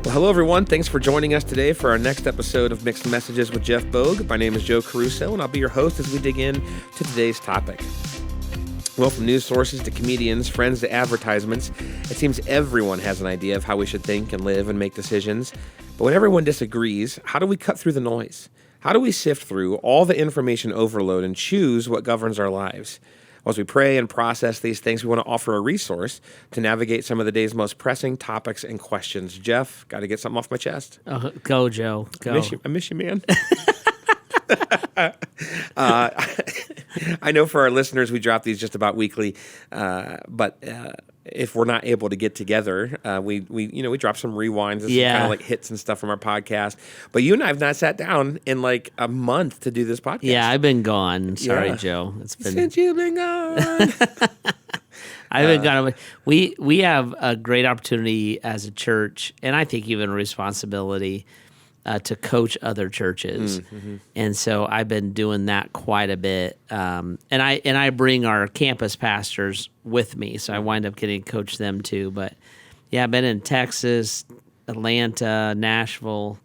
Well, hello, everyone. Thanks for joining us today for our next episode of Mixed Messages with Jeff Bogue. My name is Joe Caruso, and I'll be your host as we dig in to today's topic. Well, from news sources to comedians, friends to advertisements, it seems everyone has an idea of how we should think and live and make decisions. But when everyone disagrees, how do we cut through the noise? How do we sift through all the information overload and choose what governs our lives? As we pray and process these things, we want to offer a resource to navigate some of the day's most pressing topics and questions. Jeff, got to get something off my chest. Go, Joe. Go. I miss you, man. I know for our listeners, we drop these just about weekly, but if we're not able to get together, we drop some rewinds and some kind of like hits and stuff from our podcast. But you and I have not sat down in like a month to do this podcast. Yeah, I've been gone. Sorry, Joe. It's been since you've been gone. I've been gone. We have a great opportunity as a church, and I think even a responsibility to coach other churches, and so I've been doing that quite a bit. And I bring our campus pastors with me, so I wind up getting to coach them too. But yeah, I've been in Texas, Atlanta, Nashville,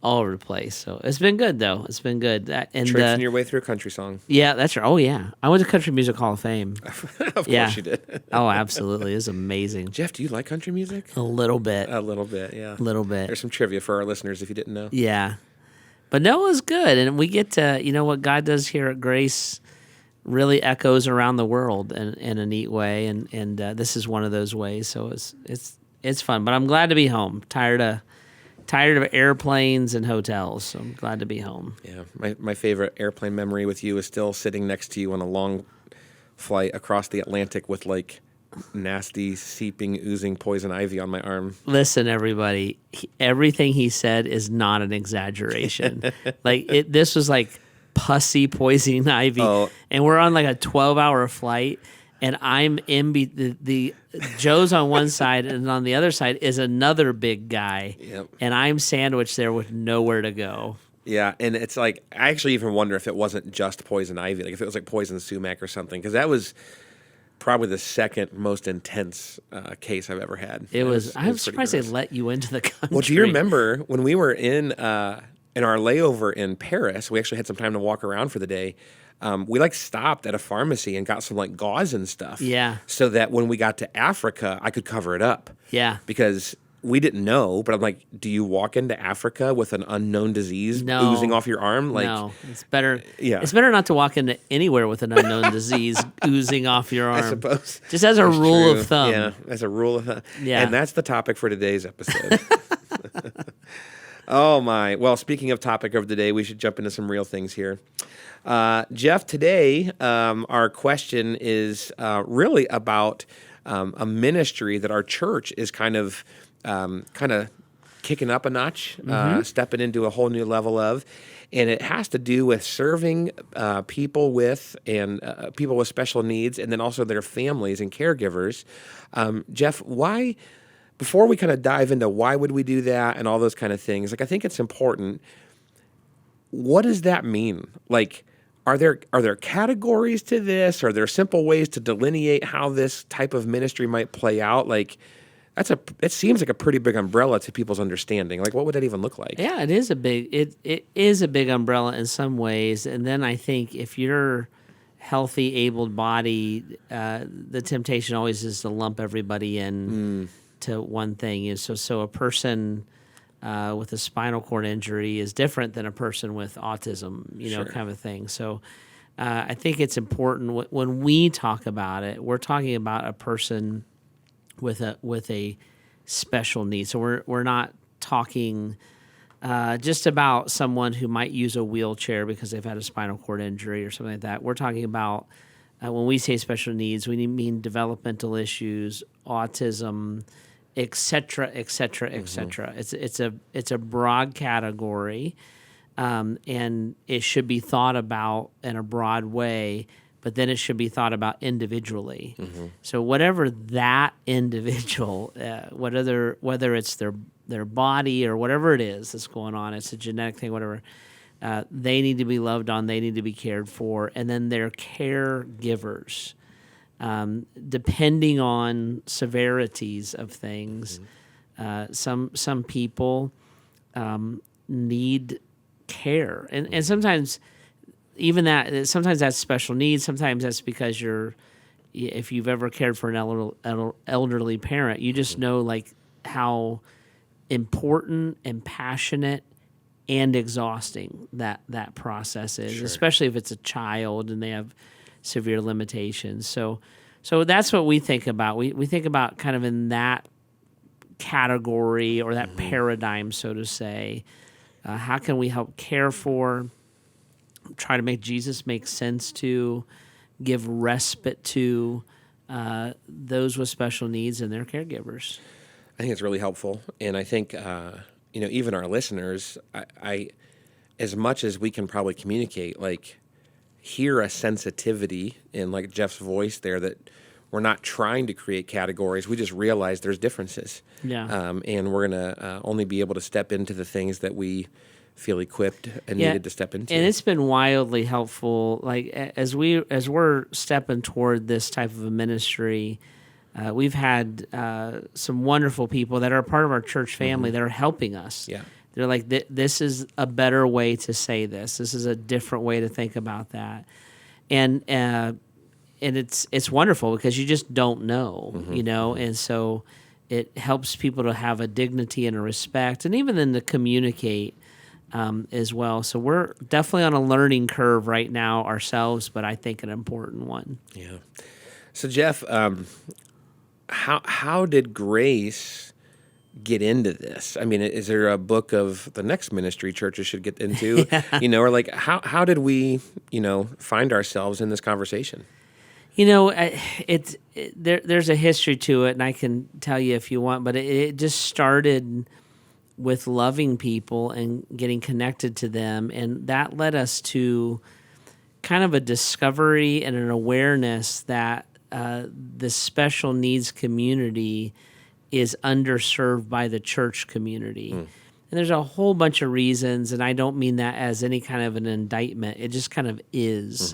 all over the place. So it's been good, though. It's been good. And Traipsing your way through a country song. Yeah, that's right. Oh yeah, I went to Country Music Hall of Fame. Of course you did. Oh, absolutely. It's amazing. Jeff, do you like country music? A little bit. A little bit, yeah. A little bit. There's some trivia for our listeners if you didn't know. Yeah. But no, it was good. And we get to, what God does here at Grace really echoes around the world in a neat way. And this is one of those ways. So it's fun. But I'm glad to be home. Tired of airplanes and hotels, so I'm glad to be home. Yeah, my favorite airplane memory with you is still sitting next to you on a long flight across the Atlantic with like nasty, seeping, oozing poison ivy on my arm. Listen, everybody, everything he said is not an exaggeration. This was like pussy poison ivy, and we're on like a 12-hour flight. And I'm in the Joe's on one side, and on the other side is another big guy. Yep. And I'm sandwiched there with nowhere to go. Yeah, and it's like, I actually even wonder if it wasn't just poison ivy, like if it was like poison sumac or something, because that was probably the second most intense case I've ever had. I'm surprised they let you into the country. Well, do you remember when we were in our layover in Paris, we actually had some time to walk around for the day. We stopped at a pharmacy and got some gauze and stuff. Yeah. So that when we got to Africa, I could cover it up. Yeah. Because we didn't know, but I'm like, do you walk into Africa with an unknown disease oozing off your arm? No, it's better. Yeah. It's better not to walk into anywhere with an unknown diseze oozing off your arm. I suppose. Just as a rule of thumb. Yeah, as a rule of thumb. Yeah. And that's the topic for today's episode. Oh, my. Well, speaking of topic of the day, we should jump into some real things here. Jeff, today our question is really about a ministry that our church is kind of kicking up a notch, stepping into a whole new level of, and it has to do with serving people with special needs, and then also their families and caregivers. Jeff, why? Before we kind of dive into why would we do that and all those kind of things, I think it's important. What does that mean? Are there categories to this? Are there simple ways to delineate how this type of ministry might play out? It seems like a pretty big umbrella to people's understanding. What would that even look like? Yeah, it is a big umbrella in some ways. And then I think if you're healthy, able-bodied, the temptation always is to lump everybody in to one thing. So a person with a spinal cord injury is different than a person with autism, Sure. kind of thing. So I think it's important when we talk about it, we're talking about a person with a special need. So we're not talking just about someone who might use a wheelchair because they've had a spinal cord injury or something like that. We're talking about when we say special needs, we mean developmental issues, autism, et cetera, et cetera, et cetera. It's a broad category, and it should be thought about in a broad way, but then it should be thought about individually. So whatever that individual, whether it's their body or whatever it is that's going on, it's a genetic thing, whatever, they need to be loved on, they need to be cared for, and then their caregivers. Depending on severities of things, Some people need care, and sometimes even that. Sometimes that's special needs. Sometimes that's because if you've ever cared for an elderly parent, you just know like how important and passionate and exhausting that process is, Sure. especially if it's a child and they have severe limitations. So that's what we think about. We think about kind of in that category or that paradigm, so to say. How can we help care for, try to make Jesus make sense to, give respite to those with special needs and their caregivers? I think it's really helpful, and I think even our listeners, I as much as we can probably communicate, like hear a sensitivity in like Jeff's voice there that we're not trying to create categories. We just realize there's differences, and we're gonna only be able to step into the things that we feel equipped and needed to step into. And it's been wildly helpful. Like as we're stepping toward this type of a ministry. We've had some wonderful people that are a part of our church family that are helping us. Yeah. They're like, this is a better way to say this. This is a different way to think about that. And it's wonderful because you just don't know, and so it helps people to have a dignity and a respect, and even then to communicate as well. So we're definitely on a learning curve right now ourselves, but I think an important one. Yeah. So Jeff, how did Grace get into this? I mean, is there a book of the next ministry churches should get into? Or like how did we, find ourselves in this conversation? There's a history to it, and I can tell you if you want, but it just started with loving people and getting connected to them, and that led us to kind of a discovery and an awareness that the special needs community is underserved by the church community. And there's a whole bunch of reasons, and I don't mean that as any kind of an indictment. It just kind of is.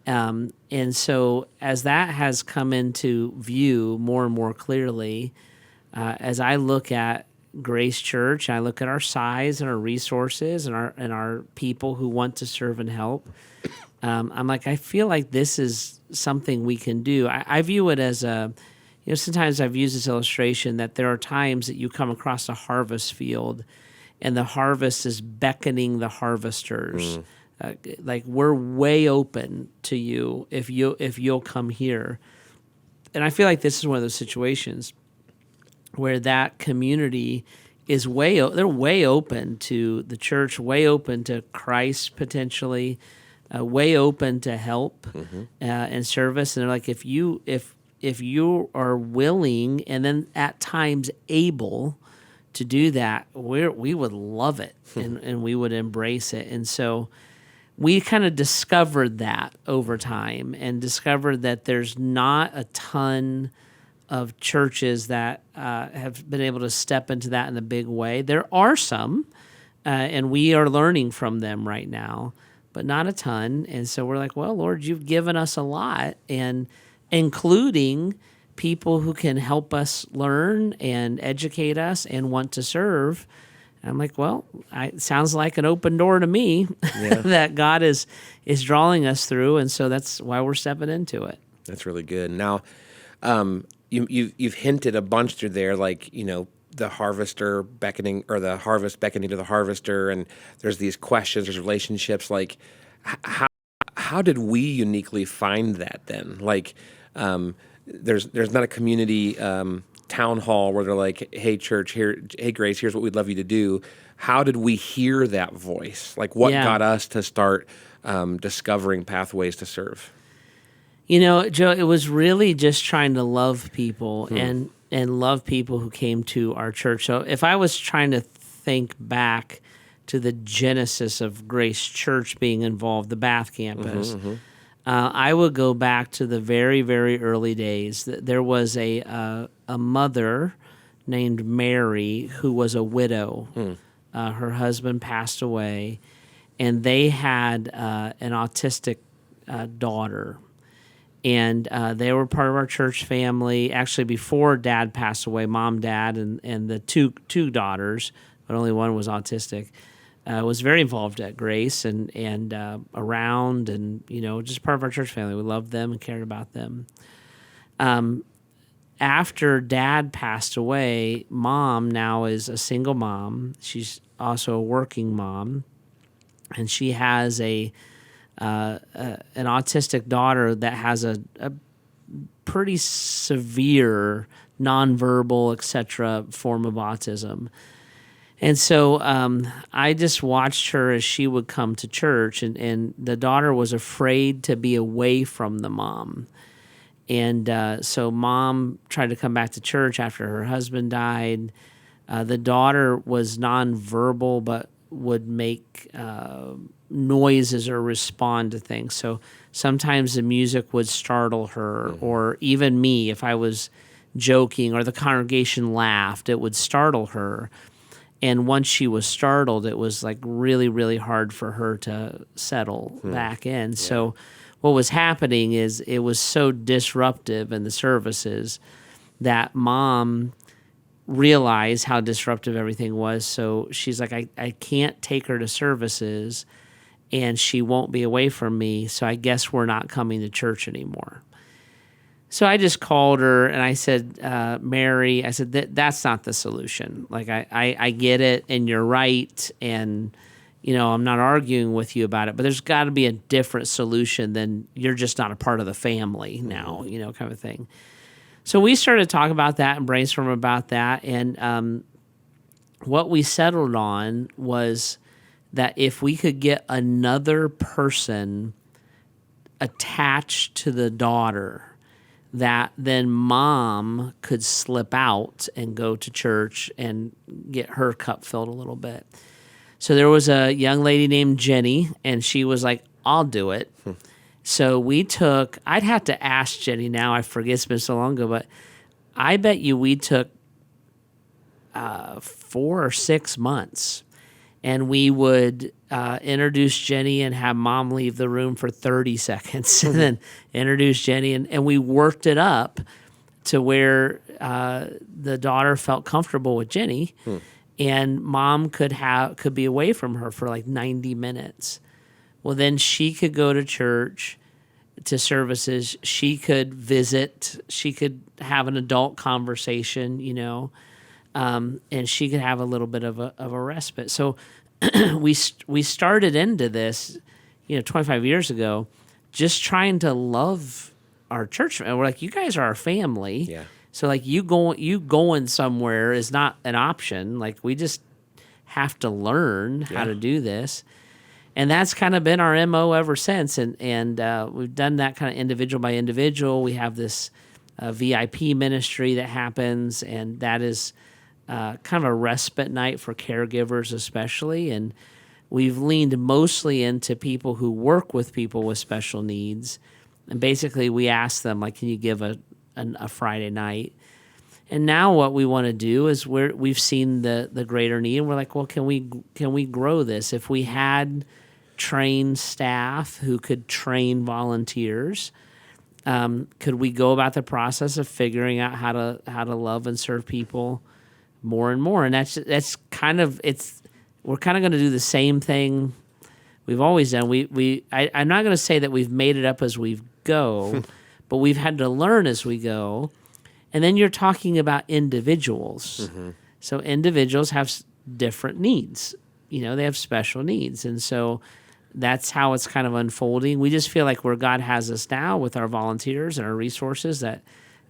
And so as that has come into view more and more clearly, as I look at Grace Church, I look at our size and our resources and our people who want to serve and help, I'm like, I feel like this is something we can do. I view it as sometimes I've used this illustration that there are times that you come across a harvest field and the harvest is beckoning the harvesters. Like we're way open to you if you'll come here. And I feel like this is one of those situations where that community is they're way open to the church, way open to Christ potentially, way open to help and service. And they're like, if you are willing and then at times able to do that, we would love it and we would embrace it. And so we kind of discovered that over time and discovered that there's not a ton of churches that have been able to step into that in a big way. There are some, and we are learning from them right now, but not a ton. And so we're like, well, Lord, you've given us a lot, and including people who can help us learn and educate us and want to serve. And I'm like, well, it sounds like an open door to me that God is drawing us through, and so that's why we're stepping into it. That's really good. Now, you've hinted a bunch through there, like the harvester beckoning, or the harvest beckoning to the harvester, and there's these questions, there's relationships. Like, how did we uniquely find that then? Like, there's not a community town hall where they're like, hey church, hey Grace, here's what we'd love you to do. How did we hear that voice? Like what got us to start discovering pathways to serve? Joe, it was really just trying to love people and love people who came to our church. So if I was trying to think back to the genesis of Grace Church being involved, the Bath campus, I would go back to the very, very early days. There was a mother named Mary who was a widow. Her husband passed away, and they had an autistic daughter. And they were part of our church family. Actually, before Dad passed away, Mom, Dad, and the two daughters, but only one was autistic, was very involved at Grace and around, and just part of our church family. We loved them and cared about them. After Dad passed away, Mom now is a single mom. She's also a working mom, and she has an autistic daughter that has a pretty severe nonverbal, etc. form of autism. And so I just watched her as she would come to church, and the daughter was afraid to be away from the mom. And so Mom tried to come back to church after her husband died. The daughter was nonverbal, but would make noises or respond to things. So sometimes the music would startle her, or even me, if I was joking or the congregation laughed, it would startle her. And once she was startled, it was like really, really hard for her to settle back in. Yeah. So what was happening is it was so disruptive in the services that Mom realized how disruptive everything was. So she's like, I can't take her to services and she won't be away from me. So I guess we're not coming to church anymore. So I just called her and I said, Mary, I said, that's not the solution. Like, I get it and you're right. And, I'm not arguing with you about it, but there's got to be a different solution than you're just not a part of the family now, kind of thing. So we started to talk about that and brainstorm about that. And what we settled on was that if we could get another person attached to the daughter, that then Mom could slip out and go to church and get her cup filled a little bit. So there was a young lady named Jenny, and she was like, I'll do it. So I'd have to ask Jenny now, I forget, it's been so long ago, but I bet you we took 4 or 6 months, and we would introduce Jenny and have Mom leave the room for 30 seconds and then introduce Jenny. And we worked it up to where the daughter felt comfortable with Jenny and Mom could be away from her for like 90 minutes. Well, then she could go to church, to services. She could visit. She could have an adult conversation, and she could have a little bit of a respite. So we started into this, 25 years ago, just trying to love our church. And we're like, you guys are our family. Yeah. So like you going somewhere is not an option. Like we just have to learn how to do this. And that's kind of been our MO ever since. And we've done that kind of individual by individual. We have this VIP ministry that happens, and that is kind of a respite night for caregivers especially. And we've leaned mostly into people who work with people with special needs. And basically we ask them, like, can you give a Friday night? And now what we want to do is we've seen the greater need, and we're like, well, can we grow this? If we had trained staff who could train volunteers, could we go about the process of figuring out how to love and serve people more and more? And that's kind of we're kind of going to do the same thing we've always done. I'm not going to say that we've made it up as we go, but we've had to learn as we go. And then you're talking about individuals. Mm-hmm. So individuals have different needs. They have special needs. And so that's how it's kind of unfolding. We just feel like where God has us now with our volunteers and our resources, that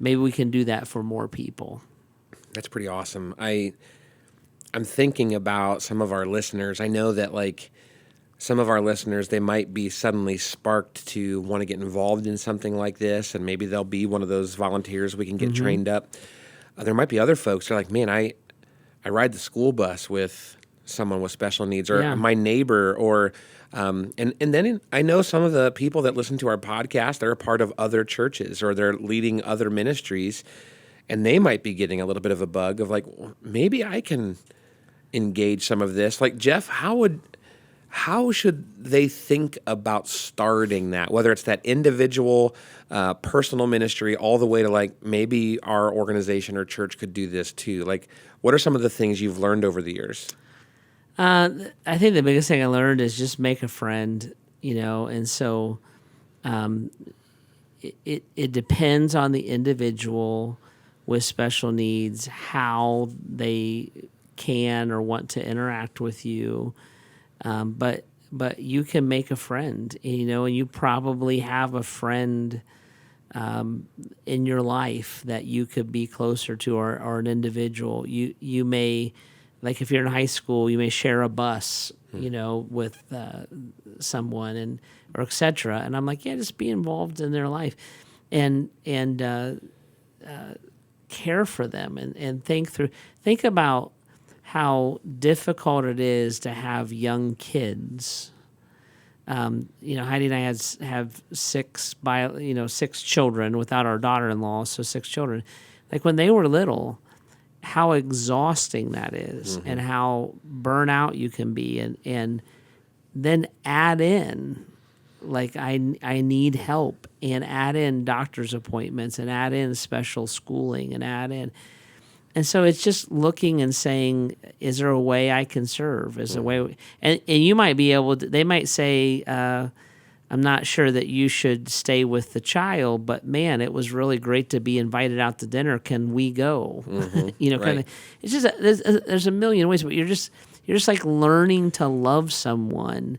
maybe we can do that for more people. That's pretty awesome. I'm thinking about some of our listeners. I know that some of our listeners, they might be suddenly sparked to want to get involved in something like this, and maybe they'll be one of those volunteers we can get trained up. There might be other folks that are like, man, I ride the school bus with someone with special needs, or my neighbor, or and then I know some of the people that listen to our podcast, they're a part of other churches or they're leading other ministries, and they might be getting a little bit of a bug of like, well, maybe I can engage some of this. Like, Jeff, how how should they think about starting that? Whether it's that individual, personal ministry, all the way to like maybe our organization or church could do this too. Like, what are some of the things you've learned over the years? I think the biggest thing I learned is just make a friend, and so it depends on the individual with special needs, how they can or want to interact with you. But you can make a friend, and you probably have a friend in your life that you could be closer to, or an individual. You may, like if you're in high school, you may share a bus, with someone or et cetera. And I'm like, yeah, just be involved in their life and care for them and think about how difficult it is to have young kids. Heidi and I have six children without our daughter-in-law, so 6 children. Like when they were little, how exhausting that is, and how burnout you can be, and then add in, like I need help, and add in doctor's appointments, and add in special schooling, and add in. And so it's just looking and saying, is there a way I can serve? Is there a way? And you might be able to, they might say, I'm not sure that you should stay with the child, but man, it was really great to be invited out to dinner. Can we go? Right. Kind of. It's just there's a million ways, but you're just like learning to love someone,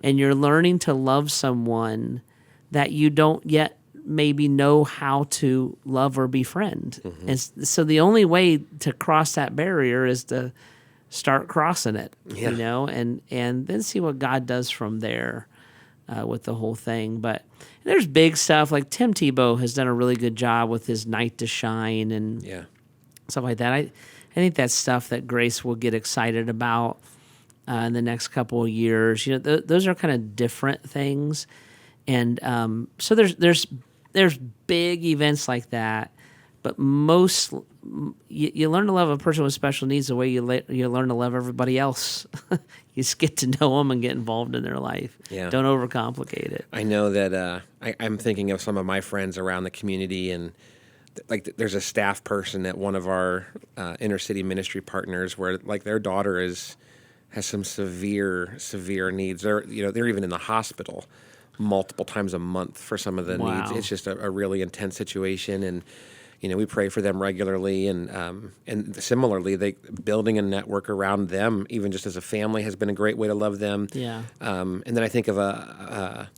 and you're learning to love someone that you don't yet maybe know how to love or befriend. And so the only way to cross that barrier is to start crossing it, and then see what God does from there. With the whole thing. But there's big stuff like Tim Tebow has done a really good job with his Night to Shine and stuff like that. I think that's stuff that Grace will get excited about in the next couple of years. Those are kind of different things, and so there's big events like that. But you learn to love a person with special needs the way you learn to love everybody else. You just get to know them and get involved in their life. Yeah. Don't overcomplicate it. I know that I'm thinking of some of my friends around the community, and there's a staff person at one of our inner city ministry partners where like their daughter has some severe needs. They're even in the hospital multiple times a month for some of the needs. It's just a really intense situation, and we pray for them regularly, and similarly, building a network around them, even just as a family, has been a great way to love them. Yeah. And then I think of a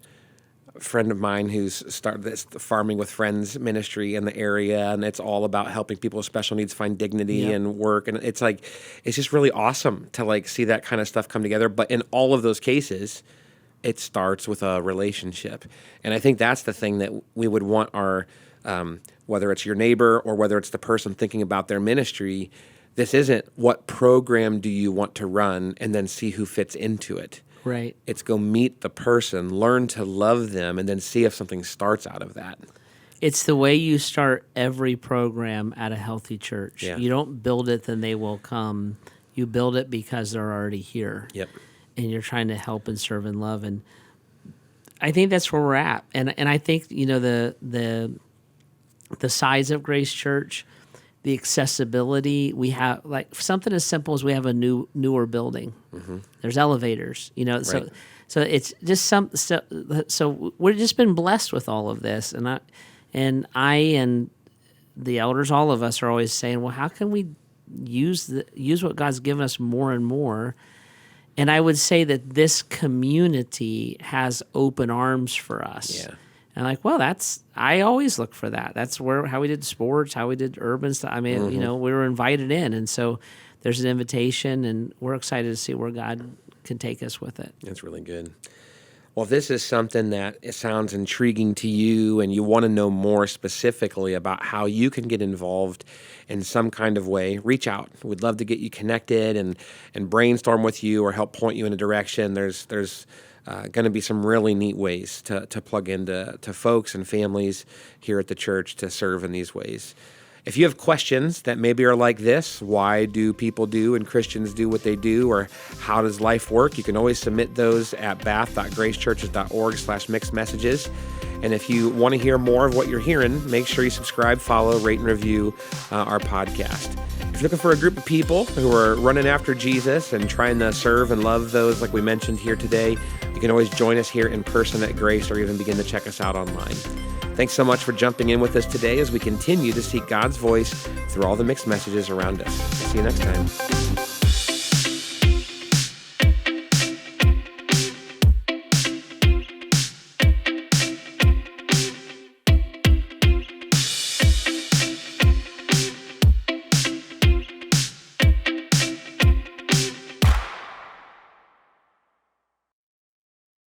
friend of mine who's started this Farming with Friends ministry in the area, and it's all about helping people with special needs find dignity and work. And it's just really awesome to see that kind of stuff come together. But in all of those cases, it starts with a relationship, and I think that's the thing that we would want our whether it's your neighbor or whether it's the person thinking about their ministry, this isn't what program do you want to run and then see who fits into it. Right. It's go meet the person, learn to love them, and then see if something starts out of that. It's the way you start every program at a healthy church. Yeah. You don't build it, then they will come. You build it because they're already here. Yep. And you're trying to help and serve and love. And I think that's where we're at. And I think, the size of Grace Church, the accessibility, we have something as simple as we have a newer building. There's elevators, so it's just so we've just been blessed with all of this, and I and the elders, all of us are always saying, well, how can we use what God's given us more and more? And I would say that this community has open arms for us. Yeah. And I always look for that. That's how we did sports, how we did urban stuff. I mean, we were invited in. And so there's an invitation, and we're excited to see where God can take us with it. That's really good. Well, this is something that it sounds intriguing to you, and you want to know more specifically about how you can get involved in some kind of way, reach out. We'd love to get you connected and brainstorm with you or help point you in a direction. There's going to be some really neat ways to plug into folks and families here at the church to serve in these ways. If you have questions that maybe are like this, why do people do and Christians do what they do, or how does life work, you can always submit those at bath.gracechurches.org/mixedmessages. And if you want to hear more of what you're hearing, make sure you subscribe, follow, rate, and review our podcast. If you're looking for a group of people who are running after Jesus and trying to serve and love those like we mentioned here today, you can always join us here in person at Grace, or even begin to check us out online. Thanks so much for jumping in with us today as we continue to seek God's voice through all the mixed messages around us. See you next time.